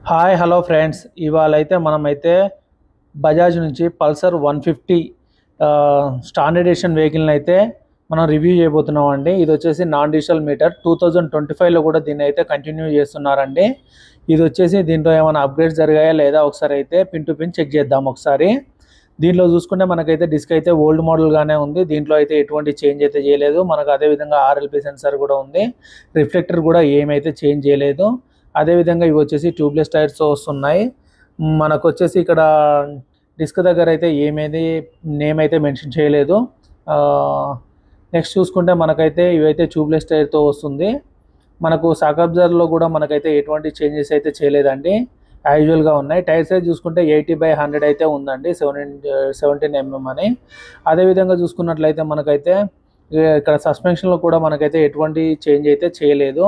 Hi hello friends, ఇవాళ అయితే మనమైతే బజాజ్ నుంచి పల్సర్ 150 స్టాండర్డ్ ఎడిషన్ వెహికల్ని అయితే మనం రివ్యూ చేయబోతున్నాం అండి. ఇది వచ్చేసి నాన్ డిజిటల్ మీటర్ 2025లో కూడా దీన్ని అయితే కంటిన్యూ చేస్తున్నారండి. ఇది వచ్చేసి దీంట్లో ఏమైనా అప్గ్రేడ్స్ జరిగాయా లేదా ఒకసారి అయితే పిన్ టు పిన్ చెక్ చేద్దాం. ఒకసారి దీంట్లో చూసుకుంటే మనకైతే డిస్క్ అయితే ఓల్డ్ మోడల్గానే ఉంది. దీంట్లో అయితే ఎటువంటి చేంజ్ అయితే చేయలేదు. మనకు అదేవిధంగా ఆర్ఎల్పి సెన్సార్ కూడా ఉంది. రిఫ్లెక్టర్ కూడా ఏమైతే చేంజ్ చేయలేదు. అదేవిధంగా ఇవి వచ్చేసి ట్యూబ్లెస్ టైర్స్ వస్తున్నాయి. మనకు వచ్చేసి ఇక్కడ డిస్క్ దగ్గర అయితే ఏమేది నేమ్ అయితే మెన్షన్ చేయలేదు. నెక్స్ట్ చూసుకుంటే మనకైతే ఇవైతే ట్యూబ్లెస్ టైర్తో వస్తుంది. మనకు సాకబ్జర్లో కూడా మనకైతే ఎటువంటి చేంజెస్ అయితే చేయలేదండి, యాజువల్గా ఉన్నాయి. టైర్ సైజ్ చూసుకుంటే 80/100 అయితే ఉందండి, 17 mm అని. అదేవిధంగా చూసుకున్నట్లయితే మనకైతే ఇక్కడ సస్పెన్షన్లో కూడా మనకైతే ఎటువంటి చేంజ్ అయితే చేయలేదు.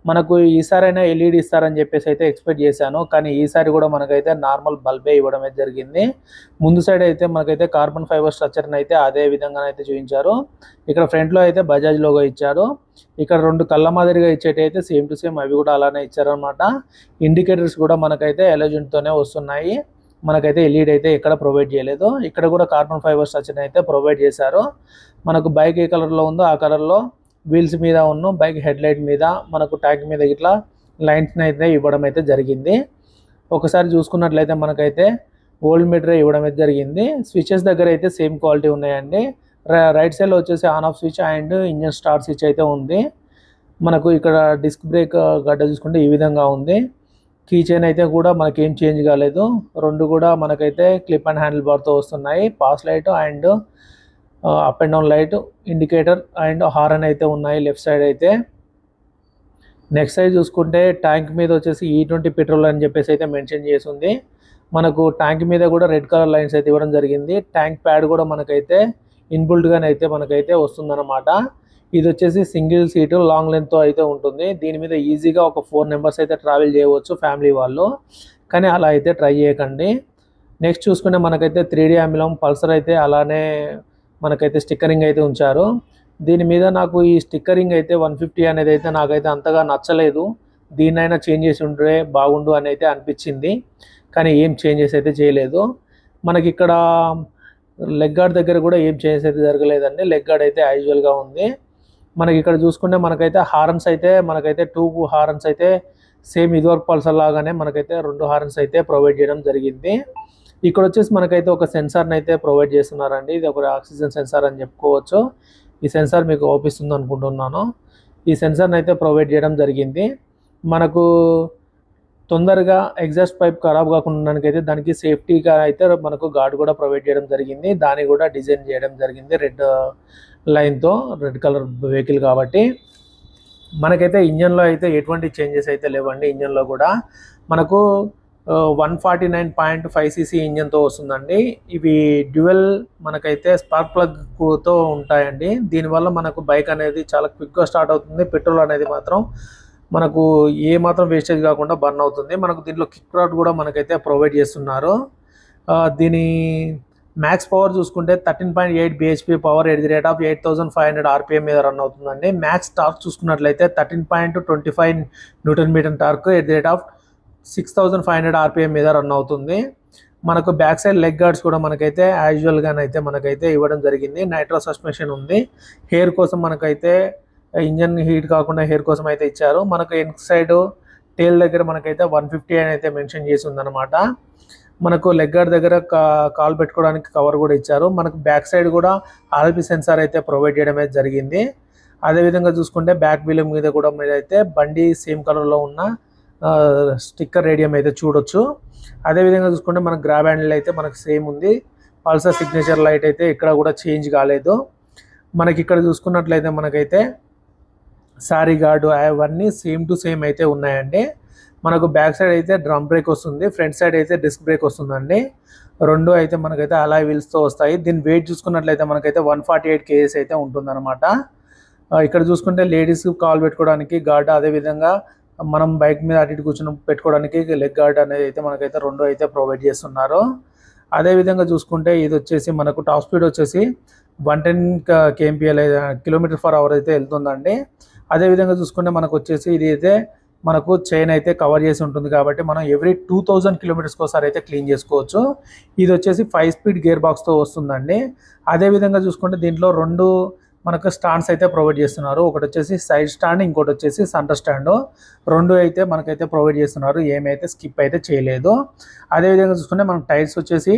మనకు ఈసారైనా ఎల్ఈడి ఇస్తారని చెప్పేసి అయితే ఎక్స్పెక్ట్ చేశాను, కానీ ఈసారి కూడా మనకైతే నార్మల్ బల్బే ఇవ్వడం అయితే జరిగింది. ముందు సైడ్ అయితే మనకైతే కార్బన్ ఫైబర్ స్ట్రక్చర్ని అయితే అదే విధంగా అయితే చూపించారు. ఇక్కడ ఫ్రంట్లో అయితే బజాజ్ లోగో ఇచ్చారు. ఇక్కడ రెండు కళ్ళ మాదిరిగా ఇచ్చేటైతే సేమ్ టు సేమ్ అవి కూడా అలానే ఇచ్చారనమాట. ఇండికేటర్స్ కూడా మనకైతే ఎలజెంట్తోనే వస్తున్నాయి. మనకైతే ఎల్ఈడి అయితే ఎక్కడ ప్రొవైడ్ చేయలేదు. ఇక్కడ కూడా కార్బన్ ఫైబర్ స్ట్రక్చర్ని అయితే ప్రొవైడ్ చేశారు. మనకు బైక్ ఏ కలర్లో ఉందో ఆ కలర్లో వీల్స్ మీద ఉన్న బైక్ హెడ్ లైట్ మీద మనకు ట్యాంక్ మీద ఇట్లా లైన్స్ని అయితే ఇవ్వడం అయితే జరిగింది. ఒకసారి చూసుకున్నట్లయితే మనకైతే ఓల్డ్ మీటర్ ఇవ్వడం అయితే జరిగింది. స్విచెస్ దగ్గర అయితే సేమ్ క్వాలిటీ ఉన్నాయండి. రైట్ సైడ్లో వచ్చేసి on off switch and engine start switch అయితే ఉంది. మనకు ఇక్కడ డిస్క్ బ్రేక్ గడ్డ చూసుకుంటే ఈ విధంగా ఉంది. కీ చైన్ అయితే కూడా మనకేం చేంజ్ కాలేదు. రెండు కూడా మనకైతే క్లిప్ అండ్ హ్యాండిల్ బార్తో వస్తున్నాయి. Pass light and up and down light, indicator and horn అయితే ఉన్నాయి లెఫ్ట్ సైడ్ అయితే. నెక్స్ట్ సైడ్ చూసుకుంటే ట్యాంక్ మీద వచ్చేసి E20 పెట్రోల్ అని చెప్పేసి అయితే మెన్షన్ చేసి ఉంది. మనకు ట్యాంక్ మీద కూడా రెడ్ కలర్ లైన్స్ అయితే ఇవ్వడం జరిగింది. ట్యాంక్ ప్యాడ్ కూడా మనకైతే ఇన్బుల్ట్గానే అయితే మనకైతే వస్తుందన్నమాట. ఇది వచ్చేసి సింగిల్ సీటు లాంగ్ లెంత్తో అయితే ఉంటుంది. దీని మీద ఈజీగా ఒక 4 మెంబర్స్ అయితే ట్రావెల్ చేయవచ్చు ఫ్యామిలీ వాళ్ళు, కానీ అలా అయితే ట్రై చేయకండి. నెక్స్ట్ చూసుకుంటే మనకైతే 3D అమిలం పల్సర్ అయితే అలానే మనకైతే స్టిక్కరింగ్ అయితే ఉంచారు. దీని మీద నాకు ఈ స్టిక్కరింగ్ అయితే 150 అనేది అయితే నాకైతే అంతగా నచ్చలేదు. దీన్నైనా చేంజ్ చేసి ఉంటే బాగుండు అని అయితే అనిపించింది, కానీ ఏం చేంజెస్ అయితే చేయలేదు. మనకి ఇక్కడ లెగ్ గార్డ్ దగ్గర కూడా ఏం చేంజెస్ అయితే జరగలేదండి. లెగ్ గార్డ్ అయితే యాజువల్గా ఉంది. మనకి ఇక్కడ చూసుకుంటే మనకైతే హారన్స్ అయితే మనకైతే 2 హారన్స్ అయితే సేమ్ ఇదివరకు పల్సర్ లాగానే మనకైతే 2 హారన్స్ అయితే ప్రొవైడ్ చేయడం జరిగింది. ఇక్కడ వచ్చేసి మనకైతే ఒక సెన్సార్ని అయితే ప్రొవైడ్ చేస్తున్నారండి. ఇది ఒక ఆక్సిజన్ సెన్సార్ అని చెప్పుకోవచ్చు. ఈ సెన్సార్ మీకు ఓపిస్తుంది అనుకుంటున్నాను. ఈ సెన్సార్ని అయితే ప్రొవైడ్ చేయడం జరిగింది. మనకు తొందరగా ఎగ్జాస్ట్ పైప్ ఖరాబ్ కాకుండా అయితే దానికి సేఫ్టీగా అయితే మనకు గార్డ్ కూడా ప్రొవైడ్ చేయడం జరిగింది. దాన్ని కూడా డిజైన్ చేయడం జరిగింది రెడ్ లైన్తో, రెడ్ కలర్ వెహికల్ కాబట్టి. మనకైతే ఇంజన్లో అయితే ఎటువంటి చేంజెస్ అయితే లేవండి. ఇంజన్లో కూడా మనకు 149.5 cc ఇంజన్తో వస్తుందండి. ఇవి డ్యూయల్ మనకైతే స్పార్క్ ప్లగ్తో ఉంటాయండి. దీనివల్ల మనకు బైక్ అనేది చాలా క్విక్గా స్టార్ట్ అవుతుంది. పెట్రోల్ అనేది మాత్రం మనకు ఏ మాత్రం వేస్టేజ్ కాకుండా బర్న్ అవుతుంది. మనకు దీంట్లో కిక్ రాడ్ కూడా మనకైతే ప్రొవైడ్ చేస్తున్నారు. దీని మ్యాక్స్ పవర్ చూసుకుంటే 13.8 bhp power at the rate of 8500 rpm మీద రన్ అవుతుందండి. మ్యాక్స్ టార్క్ చూసుకున్నట్లయితే 13.25 Nm torque at the rate of 6500 rpm మీద రన్ అవుతుంది. మనకు బ్యాక్ సైడ్ లెగ్ గార్డ్స్ కూడా మనకైతే యాజువల్గానైతే మనకైతే ఇవ్వడం జరిగింది. నైట్రో సస్పెన్షన్ ఉంది. హెయిర్ కోసం మనకైతే ఇంజన్ హీట్ కాకుండా హెయిర్ కోసం అయితే ఇచ్చారు. మనకు ఎన్ సైడ్ టేల్ దగ్గర మనకైతే 150 అని అయితే మెన్షన్ చేసి ఉందన్నమాట. మనకు లెగ్ గార్డ్ దగ్గర కాల్ పెట్టుకోవడానికి కవర్ కూడా ఇచ్చారు. మనకు బ్యాక్ సైడ్ కూడా ఆర్ఎల్పి సెన్సార్ అయితే ప్రొవైడ్ చేయడం అయితే జరిగింది. అదేవిధంగా చూసుకుంటే బ్యాక్ వీల్ మీద కూడా మీద అయితే బండి సేమ్ కలర్లో ఉన్న స్టిక్కర్ రేడియం అయితే చూడొచ్చు. అదేవిధంగా చూసుకుంటే మనకు గ్రాబ్ హ్యాండిల్ అయితే మనకు సేమ్ ఉంది. పల్సర్ సిగ్నేచర్ లైట్ అయితే ఇక్కడ కూడా చేంజ్ కాలేదు. మనకి ఇక్కడ చూసుకున్నట్లయితే మనకైతే సారీ గార్డు అవన్నీ సేమ్ టు సేమ్ అయితే ఉన్నాయండి. మనకు బ్యాక్ సైడ్ అయితే డ్రమ్ బ్రేక్ వస్తుంది, ఫ్రంట్ సైడ్ అయితే డిస్క్ బ్రేక్ వస్తుందండి. రెండు అయితే మనకైతే అలాయ్ వీల్స్తో వస్తాయి. దీని వెయిట్ చూసుకున్నట్లయితే మనకైతే 148 kgs అయితే ఉంటుందన్నమాట. ఇక్కడ చూసుకుంటే లేడీస్ కాల్ పెట్టుకోవడానికి గార్డ్, అదేవిధంగా మనం బైక్ మీద అటు ఇటు కూర్చొని పెట్టుకోవడానికి లెగ్ గార్డ్ అనేది అయితే మనకైతే రెండు అయితే ప్రొవైడ్ చేస్తున్నారు. అదేవిధంగా చూసుకుంటే ఇది వచ్చేసి మనకు టాప్ స్పీడ్ వచ్చేసి 110 kmph అయితే వెళ్తుందండి. అదేవిధంగా చూసుకుంటే మనకు వచ్చేసి ఇది అయితే మనకు చైన్ అయితే కవర్ చేసి ఉంటుంది కాబట్టి మనం ఎవ్రీ 2000 కిలోమీటర్స్కి ఒకసారి అయితే క్లీన్ చేసుకోవచ్చు. ఇది వచ్చేసి 5 స్పీడ్ గేర్ బాక్స్తో వస్తుందండి. అదేవిధంగా చూసుకుంటే దీంట్లో 2 మనకు స్టాండ్స్ అయితే ప్రొవైడ్ చేస్తున్నారు. ఒకటి వచ్చేసి సైడ్ స్టాండ్, ఇంకోటి వచ్చేసి సెంటర్ స్టాండ్. 2 అయితే మనకైతే ప్రొవైడ్ చేస్తున్నారు. ఏమైతే స్కిప్ అయితే చేయలేదు. అదేవిధంగా చూసుకుంటే మనకు టైర్స్ వచ్చేసి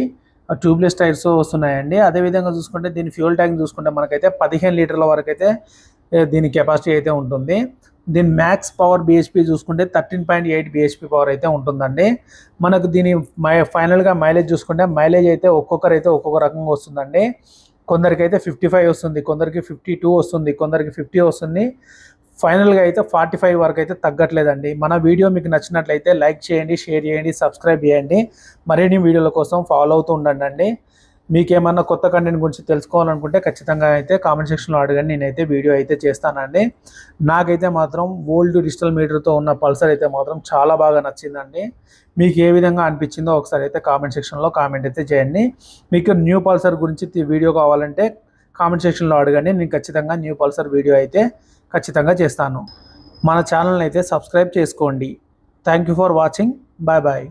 ట్యూబ్లెస్ టైర్స్ వస్తున్నాయండి. అదేవిధంగా చూసుకుంటే దీని ఫ్యూల్ ట్యాంక్ చూసుకుంటే మనకైతే 15 లీటర్ల వరకు అయితే దీని కెపాసిటీ అయితే ఉంటుంది. దీని మ్యాక్స్ పవర్ బిహెచ్పి చూసుకుంటే 13.8 బిహెచ్పి పవర్ అయితే ఉంటుందండి. మనకు దీని ఫైనల్గా మైలేజ్ చూసుకుంటే మైలేజ్ అయితే ఒక్కొక్కరైతే ఒక్కొక్క రకంగా వస్తుందండి. కొందరికి అయితే 55 వస్తుంది, కొందరికి 52 వస్తుంది, కొందరికి 50 వస్తుంది. ఫైనల్గా అయితే 45 వరకు అయితే తగ్గట్లేదండి. మన వీడియో మీకు నచ్చినట్లయితే లైక్ చేయండి, షేర్ చేయండి, సబ్స్క్రైబ్ చేయండి. మరిన్ని వీడియోల కోసం ఫాలో అవుతూ ఉండండి. మీకు ఏమన్నా కొత్త కంటెంట్ గురించి తెలుసుకోవాలనుకుంటే ఖచ్చితంగా అయితే కామెంట్ సెక్షన్లో అడగండి. నేనైతే వీడియో అయితే చేస్తానండి. నాకైతే మాత్రం ఓల్డ్ డిజిటల్ మీటర్తో ఉన్న పల్సర్ అయితే మాత్రం చాలా బాగా నచ్చిందండి. మీకు ఏ విధంగా అనిపించిందో ఒకసారి అయితే కామెంట్ సెక్షన్లో కామెంట్ అయితే చేయండి. మీకు న్యూ పల్సర్ గురించి వీడియో కావాలంటే కామెంట్ సెక్షన్లో అడగండి. నేను ఖచ్చితంగా న్యూ పల్సర్ వీడియో అయితే ఖచ్చితంగా చేస్తాను. మన ఛానల్ని అయితే సబ్స్క్రైబ్ చేసుకోండి. Thank you for watching. Bye bye.